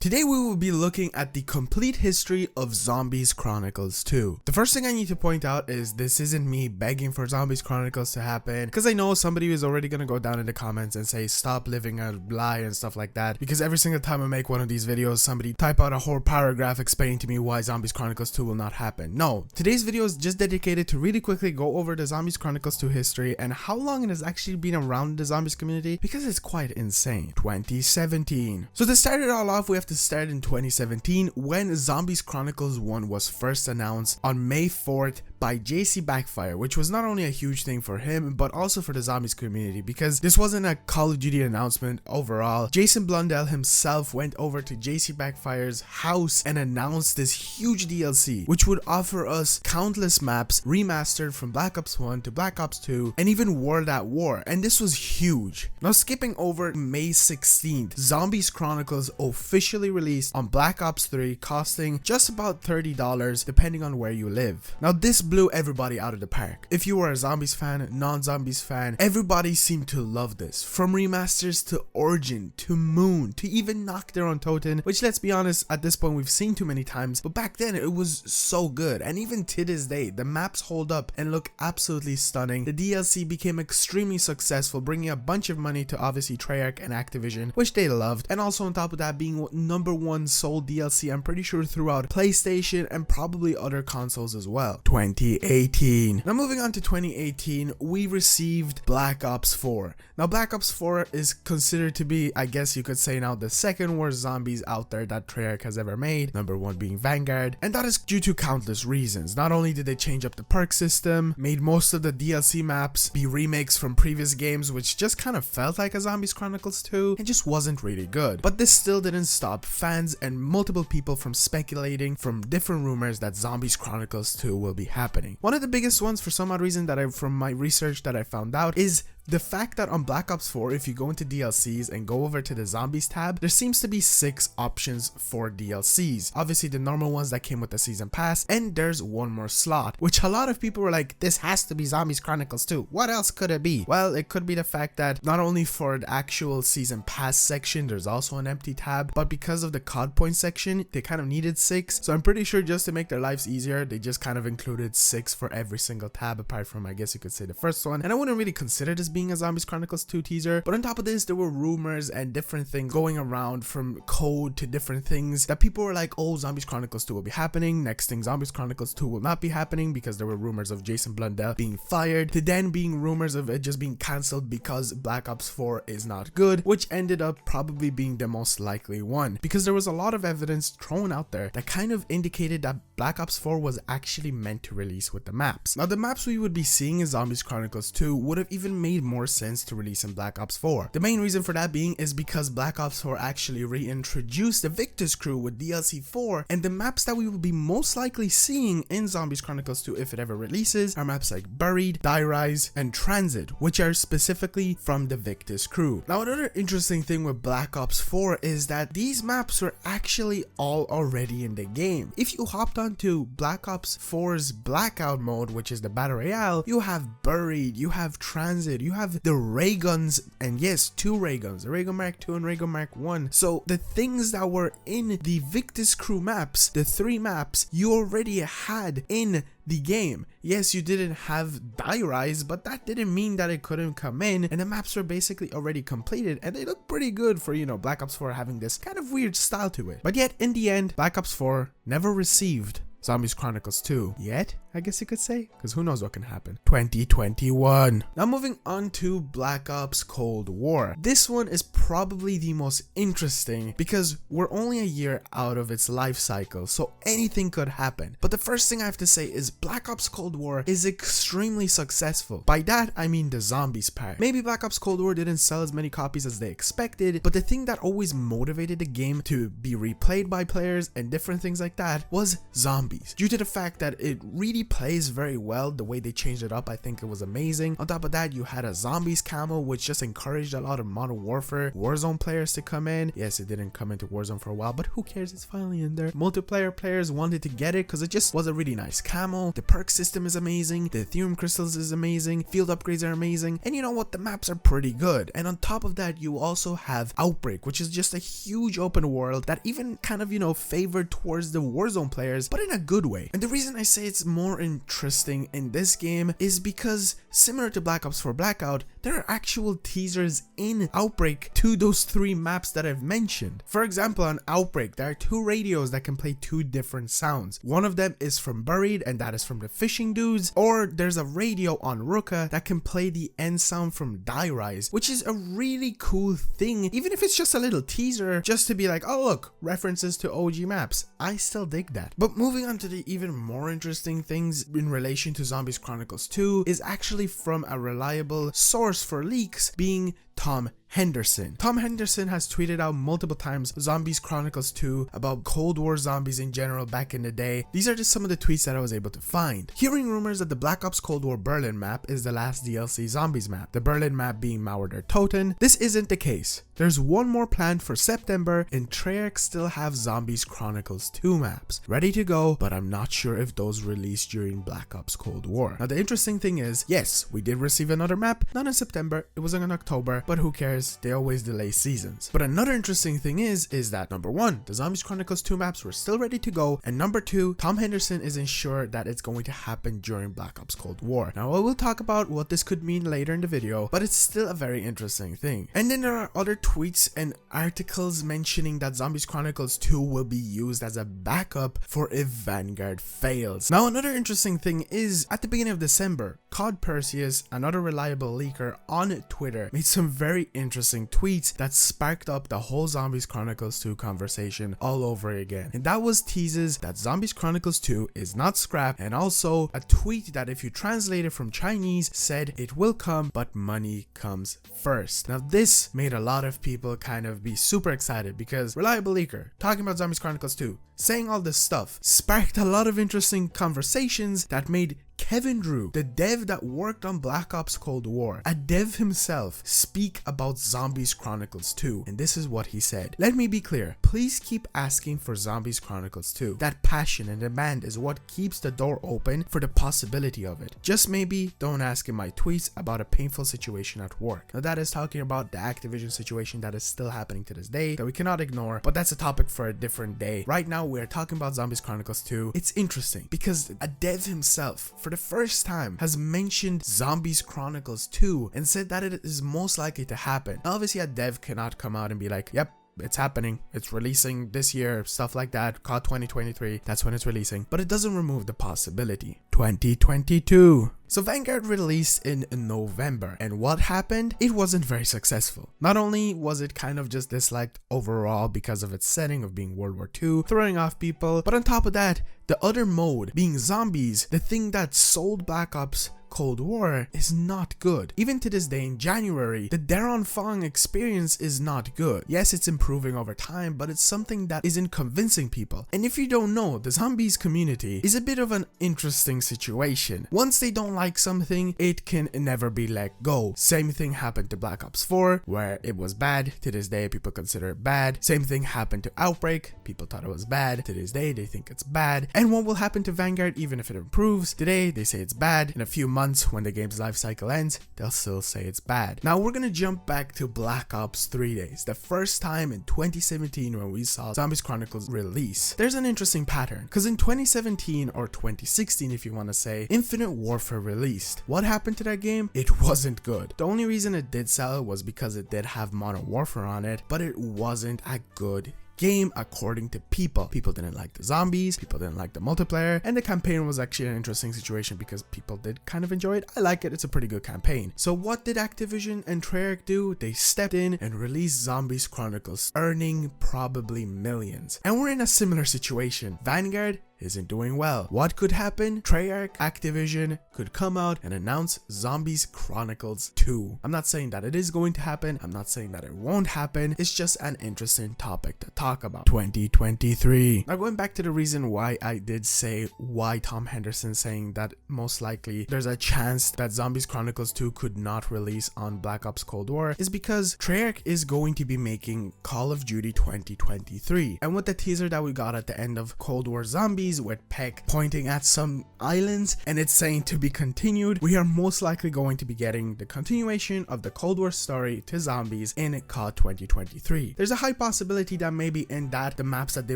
Today we will be looking at the complete history of Zombies Chronicles 2. The first thing I need to point out is this isn't me begging for Zombies Chronicles to happen, because I know somebody is already gonna go down in the comments and say stop living a lie and stuff like that, because every single time I make one of these videos somebody type out a whole paragraph explaining to me why Zombies Chronicles 2 will not happen. No, today's video is just dedicated to really quickly go over the Zombies Chronicles 2 history and how long it has actually been around in the zombies community, because it's quite insane. 2017. So to start it all off, we have to start in 2017 when Zombies Chronicles 1 was first announced on May 4th by JC Backfire, which was not only a huge thing for him but also for the zombies community, because this wasn't a Call of Duty announcement overall. Jason Blundell himself went over to JC Backfire's house and announced this huge DLC which would offer us countless maps remastered from Black Ops 1 to Black Ops 2 and even World at War, and this was huge. Now skipping over May 16th, Zombies Chronicles officially released on Black Ops 3, costing just about $30 depending on where you live. Now this blew everybody out of the park. If you were a zombies fan, non-zombies fan, everybody seemed to love this. From remasters to Origin to Moon to even Knock Their Own Totem, which let's be honest, at this point we've seen too many times, but back then it was so good, and even to this day the maps hold up and look absolutely stunning. The DLC became extremely successful, bringing a bunch of money to obviously Treyarch and Activision, which they loved, and also on top of that being #1 sold DLC I'm pretty sure throughout PlayStation and probably other consoles as well. 2018. Now moving on to 2018, we received Black Ops 4. Now Black Ops 4 is considered to be, I guess you could say now, the second worst zombies out there that Treyarch has ever made, #1 being Vanguard, and that is due to countless reasons. Not only did they change up the perk system, made most of the DLC maps be remakes from previous games, which just kind of felt like a Zombies Chronicles 2 and just wasn't really good, but this still didn't stop fans and multiple people from speculating from different rumors that Zombies Chronicles 2 will be happening. One of the biggest ones, for some odd reason, that from my research that I found out, is the fact that on Black Ops 4, if you go into DLCs and go over to the Zombies tab, there seems to be 6 options for DLCs. Obviously the normal ones that came with the season pass, and there's one more slot, which a lot of people were like, this has to be Zombies Chronicles 2. What else could it be? Well, it could be the fact that not only for the actual season pass section, there's also an empty tab, but because of the COD point section, they kind of needed 6. So I'm pretty sure just to make their lives easier, they just kind of included 6 for every single tab, apart from, I guess you could say, the first one. And I wouldn't really consider this being a Zombies Chronicles 2 teaser, but on top of this, there were rumors and different things going around, from code to different things, that people were like, oh, Zombies Chronicles 2 will be happening. Next thing, Zombies Chronicles 2 will not be happening, because there were rumors of Jason Blundell being fired, to then being rumors of it just being cancelled because Black Ops 4 is not good, which ended up probably being the most likely one, because there was a lot of evidence thrown out there that kind of indicated that Black Ops 4 was actually meant to release with the maps. Now the maps we would be seeing in Zombies Chronicles 2 would have even made more sense to release in Black Ops 4. The main reason for that being is because Black Ops 4 actually reintroduced the Victor's Crew with DLC 4, and the maps that we will be most likely seeing in Zombies Chronicles 2 if it ever releases are maps like Buried, Die Rise, and Transit, which are specifically from the Victor's Crew. Now another interesting thing with Black Ops 4 is that these maps were actually all already in the game. If you hopped onto Black Ops 4's Blackout mode, which is the Battle Royale, you have Buried, you have Transit, you have the ray guns, and yes, 2 ray guns, the Raygun Mark II and Raygun Mark I. So the things that were in the Victor's Crew maps, the 3 maps, you already had in the game. Yes, you didn't have Die Rise, but that didn't mean that it couldn't come in, and the maps were basically already completed, and they look pretty good for, you know, Black Ops 4 having this kind of weird style to it. But yet, in the end, Black Ops 4 never received Zombies Chronicles 2 yet, I guess you could say, because who knows what can happen. 2021. Now moving on to Black Ops Cold War. This one is probably the most interesting because we're only a year out of its life cycle, so anything could happen. But the first thing I have to say is Black Ops Cold War is extremely successful. By that I mean the zombies part. Maybe Black Ops Cold War didn't sell as many copies as they expected, but the thing that always motivated the game to be replayed by players and different things like that was zombies, due to the fact that it really plays very well. The way they changed it up, I think it was amazing. On top of that, you had a zombies camo, which just encouraged a lot of Modern Warfare Warzone players to come in. Yes, it didn't come into Warzone for a while, but who cares? It's finally in there. Multiplayer players wanted to get it because it just was a really nice camo. The perk system is amazing. The Ethereum crystals is amazing. Field upgrades are amazing. And you know what? The maps are pretty good. And on top of that, you also have Outbreak, which is just a huge open world that even kind of, favored towards the Warzone players, but in a good way. And the reason I say it's more interesting in this game is because similar to Black Ops 4 Blackout, there are actual teasers in Outbreak to those 3 maps that I've mentioned. For example, on Outbreak, there are 2 radios that can play 2 different sounds. One of them is from Buried, and that is from the fishing dudes, or there's a radio on Ruka that can play the end sound from Die Rise, which is a really cool thing, even if it's just a little teaser, just to be like, oh look, references to OG maps. I still dig that. But moving on to the even more interesting things in relation to Zombies Chronicles 2 is actually from a reliable source for leaks, being Tom Henderson. Tom Henderson has tweeted out multiple times Zombies Chronicles 2 about Cold War zombies in general back in the day. These are just some of the tweets that I was able to find. Hearing rumors that the Black Ops Cold War Berlin map is the last DLC zombies map, the Berlin map being Mauer Toten. This isn't the case. There's one more planned for September, and Treyarch still have Zombies Chronicles 2 maps ready to go, but I'm not sure if those released during Black Ops Cold War. Now the interesting thing is, yes, we did receive another map, not in September, it wasn't in October, but who cares? They always delay seasons. But another interesting thing is that number 1, the Zombies Chronicles 2 maps were still ready to go, and number 2, Tom Henderson isn't sure that it's going to happen during Black Ops Cold War. Now I will talk about what this could mean later in the video, but it's still a very interesting thing. And then there are other tweets and articles mentioning that Zombies Chronicles 2 will be used as a backup for if Vanguard fails. Now another interesting thing is, at the beginning of December, COD Perseus, another reliable leaker on Twitter, made some very interesting tweets that sparked up the whole Zombies Chronicles 2 conversation all over again. And that was teases that Zombies Chronicles 2 is not scrapped, and also a tweet that if you translate it from Chinese said it will come, but money comes first. Now this made a lot of people kind of be super excited because reliable leaker talking about Zombies Chronicles 2, saying all this stuff, sparked a lot of interesting conversations that made Kevin Drew, the dev that worked on Black Ops Cold War, a dev himself, speak about Zombies Chronicles 2, and this is what he said. Let me be clear, please keep asking for Zombies Chronicles 2. That passion and demand is what keeps the door open for the possibility of it. Just maybe don't ask in my tweets about a painful situation at work. Now that is talking about the Activision situation that is still happening to this day that we cannot ignore, but that's a topic for a different day. Right now we're talking about Zombies Chronicles 2. It's interesting because a dev himself, for the first time, has mentioned Zombies Chronicles 2 and said that it is most likely to happen. Now, obviously a dev cannot come out and be like, yep, it's happening, it's releasing this year, stuff like that, COD 2023, that's when it's releasing, but it doesn't remove the possibility. 2022. So Vanguard released in November, and what happened? It wasn't very successful. Not only was it kind of just disliked overall because of its setting of being World War II, throwing off people, but on top of that, the other mode, being zombies, the thing that sold Black Ops Cold War, is not good. Even to this day in January, the Darren Fong experience is not good. Yes, it's improving over time, but it's something that isn't convincing people. And if you don't know, the zombies community is a bit of an interesting situation. Once they don't like something, it can never be let go. Same thing happened to Black Ops 4, where it was bad. To this day, people consider it bad. Same thing happened to Outbreak. People thought it was bad. To this day, they think it's bad. And what will happen to Vanguard even if it improves? Today, they say it's bad. In a few months, when the game's life cycle ends, they'll still say it's bad. Now we're gonna jump back to Black Ops 3 days, the first time in 2017 when we saw Zombies Chronicles release. There's an interesting pattern, because in 2017 or 2016 if you want to say, Infinite Warfare released. What happened to that game? It wasn't good. The only reason it did sell was because it did have Modern Warfare on it, but it wasn't a good game according to people. People didn't like the zombies, people didn't like the multiplayer, and the campaign was actually an interesting situation because people did kind of enjoy it. I like it, it's a pretty good campaign. So what did Activision and Treyarch do? They stepped in and released Zombies Chronicles, earning probably millions. And we're in a similar situation. Vanguard isn't doing well. What could happen? Treyarch, Activision could come out and announce Zombies Chronicles 2. I'm not saying that it is going to happen. I'm not saying that it won't happen. It's just an interesting topic to talk about. 2023. Now going back to the reason why I did say why Tom Henderson saying that most likely there's a chance that Zombies Chronicles 2 could not release on Black Ops Cold War is because Treyarch is going to be making Call of Duty 2023. And with the teaser that we got at the end of Cold War Zombies with Peck pointing at some islands and it's saying to be continued, we are most likely going to be getting the continuation of the Cold War story to Zombies in COD 2023. There's a high possibility that maybe in that the maps that they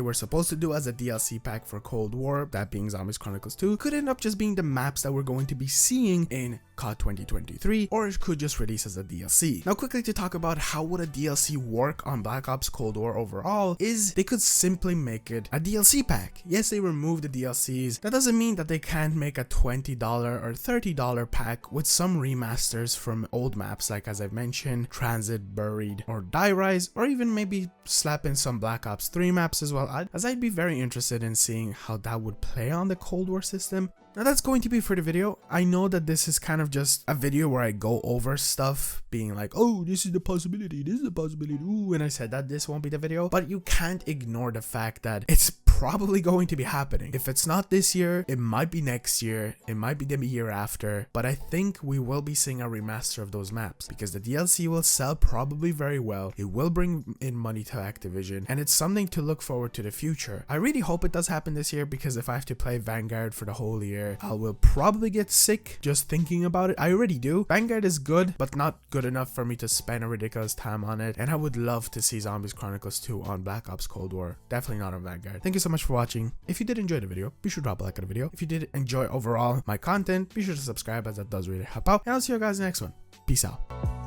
were supposed to do as a DLC pack for Cold War, that being Zombies Chronicles 2, could end up just being the maps that we're going to be seeing in COD 2023, or it could just release as a DLC. Now quickly to talk about how would a DLC work on Black Ops Cold War overall is they could simply make it a DLC pack. Yes, they remove the DLCs. That doesn't mean that they can't make a $20 or $30 pack with some remasters from old maps like, as I've mentioned, Transit, Buried, or Die Rise, or even maybe slap in some Black Ops 3 maps as well, as I'd be very interested in seeing how that would play on the Cold War system. Now that's going to be for the video. I know that this is kind of just a video where I go over stuff being like, oh, this is the possibility, this is the possibility, ooh, and I said that this won't be the video, but you can't ignore the fact that it's probably going to be happening. If it's not this year, it might be next year, it might be the year after, but I think we will be seeing a remaster of those maps because the DLC will sell probably very well. It will bring in money to Activision, and it's something to look forward to the future. I really hope it does happen this year because if I have to play Vanguard for the whole year, I will probably get sick just thinking about it. I already do. Vanguard is good, but not good enough for me to spend a ridiculous time on it, and I would love to see Zombies Chronicles 2 on Black Ops Cold War. Definitely not on Vanguard. Thank you so much for watching. If you did enjoy the video, be sure to drop a like on the video. If you did enjoy overall my content, be sure to subscribe as that does really help out, and I'll see you guys in the next one. Peace out.